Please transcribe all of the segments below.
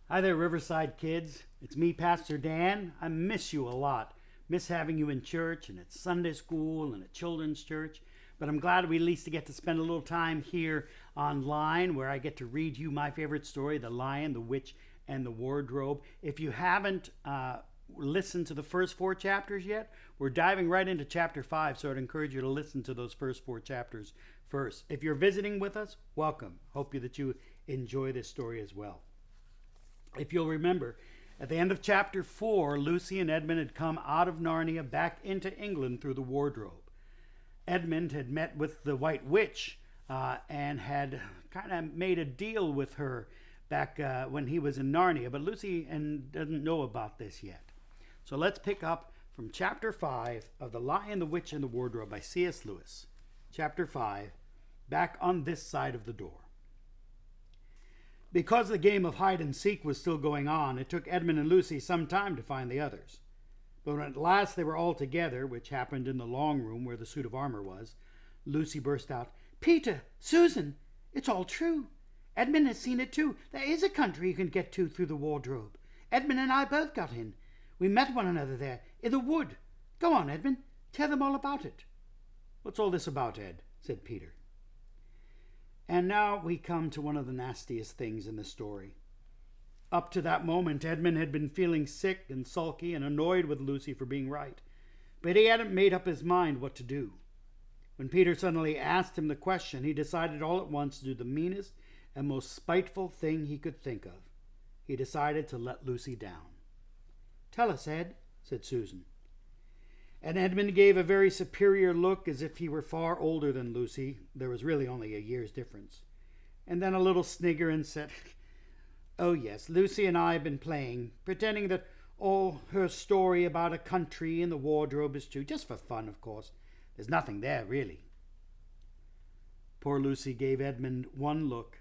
Hi there, Riverside kids. It's me, Pastor Dan. I miss you a lot. Miss having you in church and at Sunday school and at children's church. But I'm glad we at least get to spend a little time here online where I get to read you my favorite story, The Lion, the Witch, and the Wardrobe. If you haven't listened to the first four chapters yet, we're diving right into chapter 5, so I'd encourage you to listen to those first four chapters first. If you're visiting with us, welcome. Hope that you enjoy this story as well. If you'll remember, at the end of chapter 4, Lucy and Edmund had come out of Narnia back into England through the wardrobe. Edmund had met with the White Witch and had kind of made a deal with her back when he was in Narnia, but Lucy doesn't know about this yet. So let's pick up from chapter 5 of The Lion, the Witch, and the Wardrobe by C.S. Lewis. Chapter 5, Back on This Side of the Door. Because the game of hide and seek was still going on, it took Edmund and Lucy some time to find the others. But when at last they were all together, which happened in the long room where the suit of armor was, Lucy burst out, "Peter, Susan, it's all true. Edmund has seen it too. There is a country you can get to through the wardrobe. Edmund and I both got in. We met one another there, in the wood. Go on, Edmund, tell them all about it." "What's all this about, Ed?" said Peter. And now we come to one of the nastiest things in the story. Up to that moment, Edmund had been feeling sick and sulky and annoyed with Lucy for being right, but he hadn't made up his mind what to do. When Peter suddenly asked him the question, he decided all at once to do the meanest and most spiteful thing he could think of. He decided to let Lucy down. "Tell us, Ed," said Susan. And Edmund gave a very superior look as if he were far older than Lucy. There was really only a year's difference. And then a little snigger and said, "Oh yes, Lucy and I have been playing, pretending that all her story about a country in the wardrobe is true, just for fun, of course. There's nothing there, really." Poor Lucy gave Edmund one look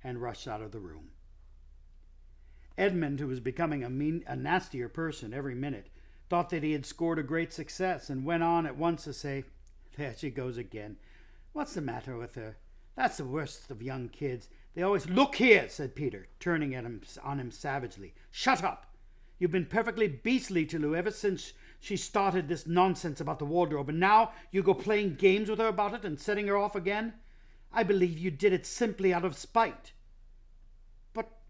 and rushed out of the room. Edmund, who was becoming a nastier person every minute, thought that he had scored a great success and went on at once to say, "There she goes again. What's the matter with her? That's the worst of young kids. They always—" "Look here," said Peter, turning on him savagely. "Shut up. You've been perfectly beastly to Lou ever since she started this nonsense about the wardrobe, and now you go playing games with her about it and setting her off again. I believe you did it simply out of spite." "But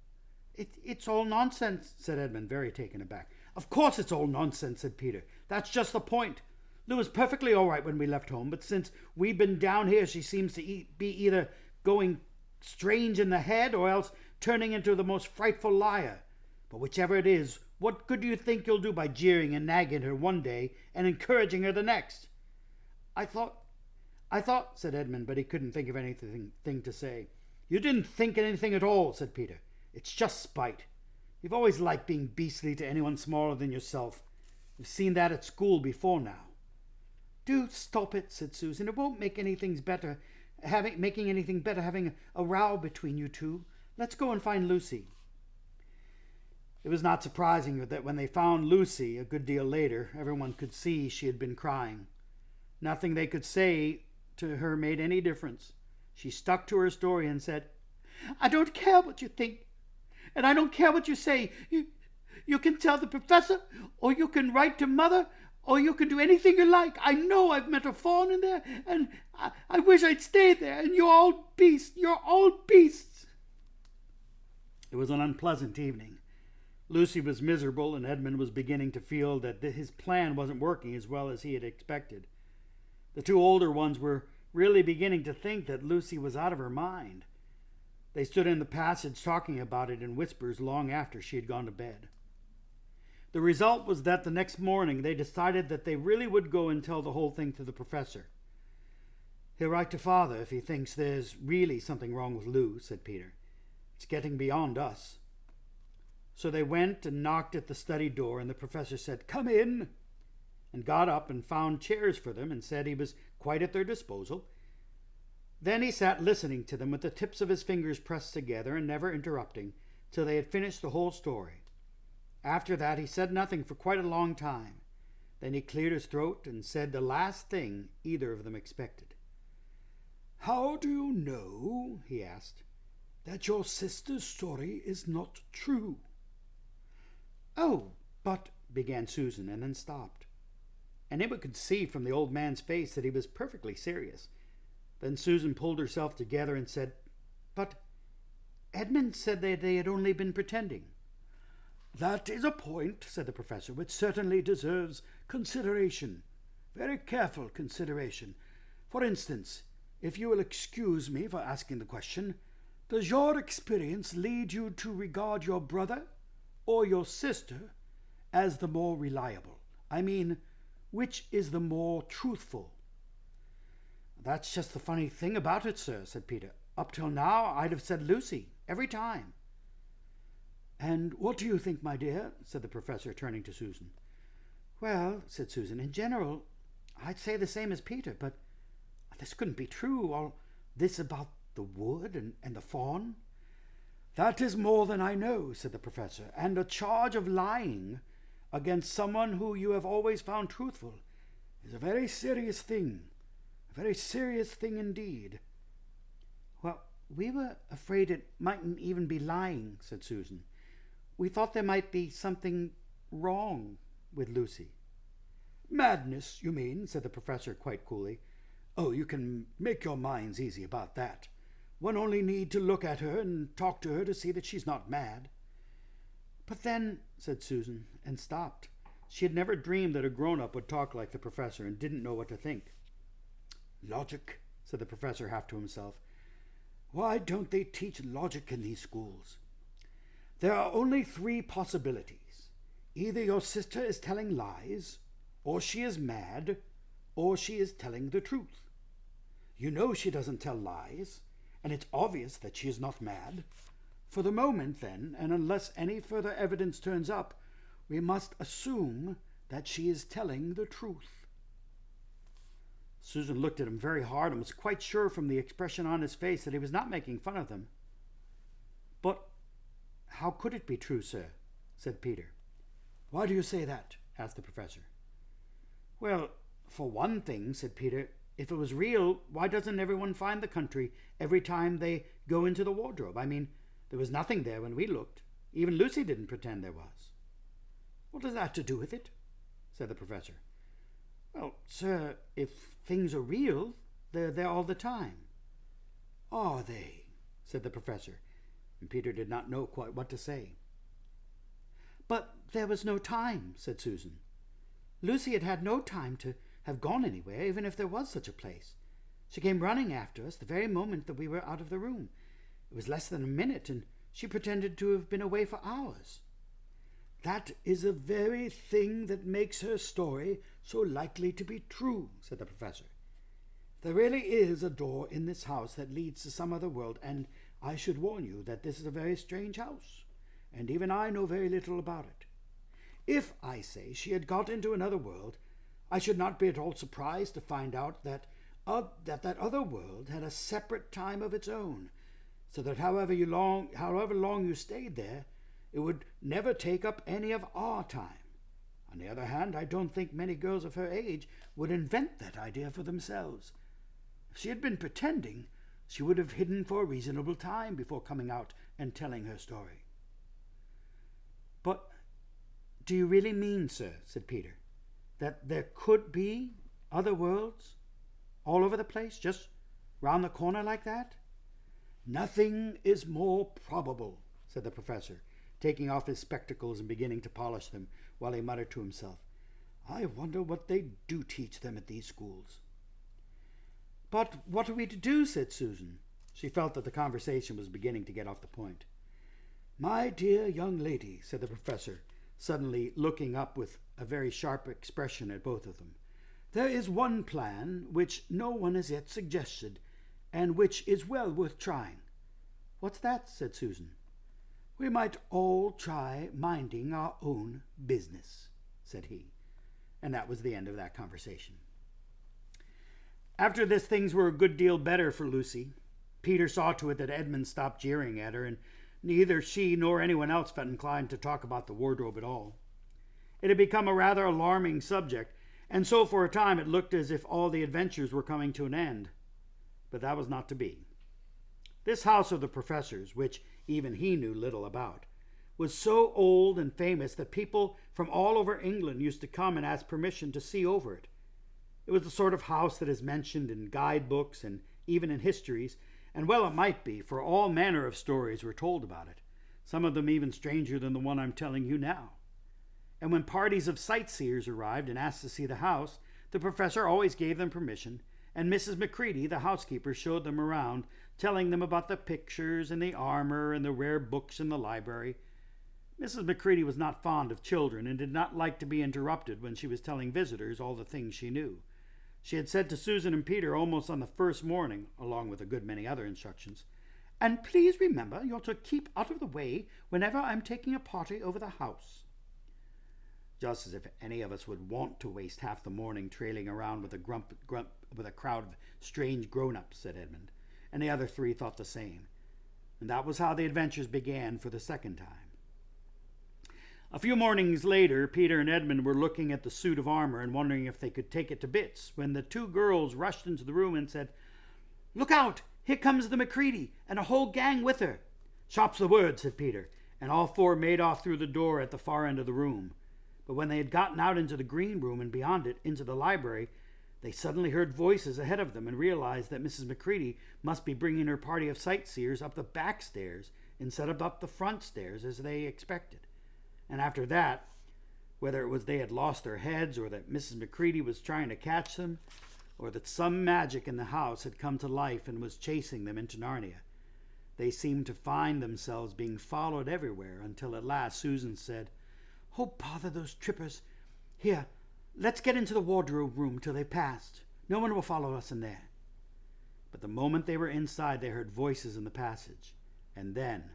it's all nonsense," said Edmund, very taken aback. "Of course it's all nonsense," said Peter. "That's just the point. Lou was perfectly all right when we left home, but since we've been down here she seems to be either going strange in the head or else turning into the most frightful liar. But whichever it is, what good do you think you'll do by jeering and nagging her one day and encouraging her the next?" I thought, said Edmund, but he couldn't think of anything to say. "You didn't think of anything at all," said Peter. "It's just spite. You've always liked being beastly to anyone smaller than yourself. You've seen that at school before now." "Do stop it," said Susan. "It won't make anything better having a row between you two. Let's go and find Lucy." It was not surprising that when they found Lucy a good deal later, everyone could see she had been crying. Nothing they could say to her made any difference. She stuck to her story and said, "I don't care what you think, and I don't care what you say. You can tell the professor, or you can write to Mother, or you can do anything you like. I know I've met a fawn in there, and I wish I'd stayed there, and you're all beasts. You're all beasts." It was an unpleasant evening. Lucy was miserable, and Edmund was beginning to feel that his plan wasn't working as well as he had expected. The two older ones were really beginning to think that Lucy was out of her mind. They stood in the passage talking about it in whispers long after she had gone to bed. The result was that the next morning they decided that they really would go and tell the whole thing to the professor. "He'll write to Father if he thinks there's really something wrong with Lou," said Peter. "It's getting beyond us." So they went and knocked at the study door, and the professor said, "Come in," and got up and found chairs for them and said he was quite at their disposal. Then he sat listening to them with the tips of his fingers pressed together and never interrupting till they had finished the whole story. After that he said nothing for quite a long time. Then he cleared his throat and said the last thing either of them expected. "How do you know," he asked, that your sister's story is not true. "Oh, but," began Susan, and then stopped. And Emma could see from the old man's face that he was perfectly serious. Then Susan pulled herself together and said, "But Edmund said they had only been pretending." "That is a point," said the professor, "which certainly deserves consideration. Very careful consideration. For instance, if you will excuse me for asking the question, does your experience lead you to regard your brother or your sister as the more reliable? I mean, which is the more truthful?" "That's just the funny thing about it, sir," said Peter. "Up till now I'd have said Lucy, every time." "And what do you think, my dear?" said the professor, turning to Susan. "Well," said Susan, "in general, I'd say the same as Peter, but this couldn't be true, all this about the wood and the fawn." "That is more than I know," said the professor, "and a charge of lying against someone who you have always found truthful is a very serious thing, a very serious thing indeed." "Well, we were afraid it mightn't even be lying," said Susan. "We thought there might be something wrong with Lucy." "Madness, you mean," said the professor quite coolly. "Oh, you can make your minds easy about that. One only need to look at her and talk to her to see that she's not mad." "But then," said Susan, and stopped. She had never dreamed that a grown-up would talk like the professor and didn't know what to think. "Logic," said the professor half to himself. "Why don't they teach logic in these schools? There are only three possibilities. Either your sister is telling lies, or she is mad, or she is telling the truth. You know she doesn't tell lies, and it's obvious that she is not mad. For the moment, then, and unless any further evidence turns up, we must assume that she is telling the truth." Susan looked at him very hard and was quite sure from the expression on his face that he was not making fun of them. "But how could it be true, sir?" said Peter. "Why do you say that?" asked the professor. "Well, for one thing," said Peter, "if it was real, why doesn't everyone find the country every time they go into the wardrobe? I mean, there was nothing there when we looked. Even Lucy didn't pretend there was." "What has that to do with it?" said the professor. "Well, sir, if things are real, they're there all the time." "Are they?" said the professor, and Peter did not know quite what to say. "But there was no time," said Susan. "Lucy had had no time to have gone anywhere, even if there was such a place. She came running after us the very moment that we were out of the room. It was less than a minute, and she pretended to have been away for hours." "That is the very thing that makes her story so likely to be true," said the professor. "There really is a door in this house that leads to some other world, and I should warn you that this is a very strange house, and even I know very little about it. If, I say, she had got into another world, I should not be at all surprised to find out that that other world had a separate time of its own, so that however long you stayed there, it would never take up any of our time. On the other hand, I don't think many girls of her age would invent that idea for themselves. If she had been pretending, she would have hidden for a reasonable time before coming out and telling her story." "But do you really mean, sir," said Peter, "that there could be other worlds all over the place, just round the corner like that?" "Nothing is more probable," said the professor, taking off his spectacles and beginning to polish them, while he muttered to himself, "I wonder what they do teach them at these schools." "But what are we to do?" said Susan. She felt that the conversation was beginning to get off the point. "My dear young lady," said the professor, suddenly looking up with a very sharp expression at both of them, "there is one plan which no one has yet suggested, and which is well worth trying." "What's that?" said Susan. "We might all try minding our own business," said he. And that was the end of that conversation. After this, things were a good deal better for Lucy. Peter saw to it that Edmund stopped jeering at her, and neither she nor anyone else felt inclined to talk about the wardrobe at all. It had become a rather alarming subject, and so for a time it looked as if all the adventures were coming to an end. But that was not to be. This house of the professor's, which even he knew little about, was so old and famous that people from all over England used to come and ask permission to see over it. It was the sort of house that is mentioned in guidebooks and even in histories, and well it might be, for all manner of stories were told about it, some of them even stranger than the one I'm telling you now. And when parties of sightseers arrived and asked to see the house, the professor always gave them permission, and Mrs. Macready, the housekeeper, showed them around, telling them about the pictures and the armor and the rare books in the library. Mrs. Macready was not fond of children and did not like to be interrupted when she was telling visitors all the things she knew. She had said to Susan and Peter almost on the first morning, along with a good many other instructions, "And please remember you're to keep out of the way whenever I'm taking a party over the house." Just as if any of us would want to waste half the morning trailing around with a crowd of strange grown-ups, said Edmund, and the other three thought the same. And that was how the adventures began for the second time. A few mornings later, Peter and Edmund were looking at the suit of armor and wondering if they could take it to bits, when the two girls rushed into the room and said, "Look out! Here comes the Macready, and a whole gang with her." "Sharp's the word," said Peter, and all four made off through the door at the far end of the room. But when they had gotten out into the green room and beyond it into the library, they suddenly heard voices ahead of them and realized that Mrs. Macready must be bringing her party of sightseers up the back stairs instead of up the front stairs as they expected. And after that, whether it was they had lost their heads or that Mrs. Macready was trying to catch them, or that some magic in the house had come to life and was chasing them into Narnia, they seemed to find themselves being followed everywhere until at last Susan said, "Oh, bother those trippers. Here, let's get into the wardrobe room till they've passed. No one will follow us in there." But the moment they were inside, they heard voices in the passage, and then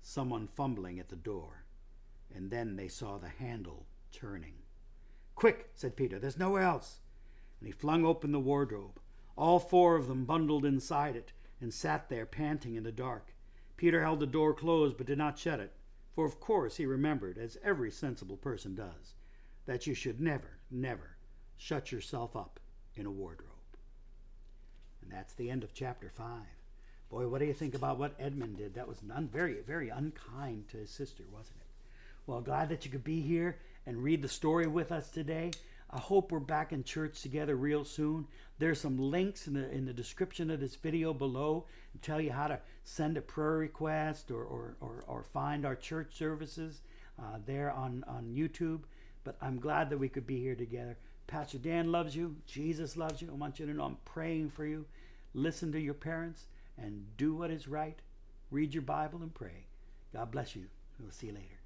someone fumbling at the door. And then they saw the handle turning. "Quick," said Peter, "there's nowhere else." And he flung open the wardrobe. All four of them bundled inside it and sat there panting in the dark. Peter held the door closed but did not shut it, for of course he remembered, as every sensible person does, that you should never, never shut yourself up in a wardrobe. And that's the end of chapter 5. Boy, what do you think about what Edmund did? That was very, very unkind to his sister, wasn't it? Well, glad that you could be here and read the story with us today. I hope we're back in church together real soon. There's some links in the description of this video below to tell you how to send a prayer request or find our church services there on YouTube. But I'm glad that we could be here together. Pastor Dan loves you. Jesus loves you. I want you to know I'm praying for you. Listen to your parents and do what is right. Read your Bible and pray. God bless you. We'll see you later.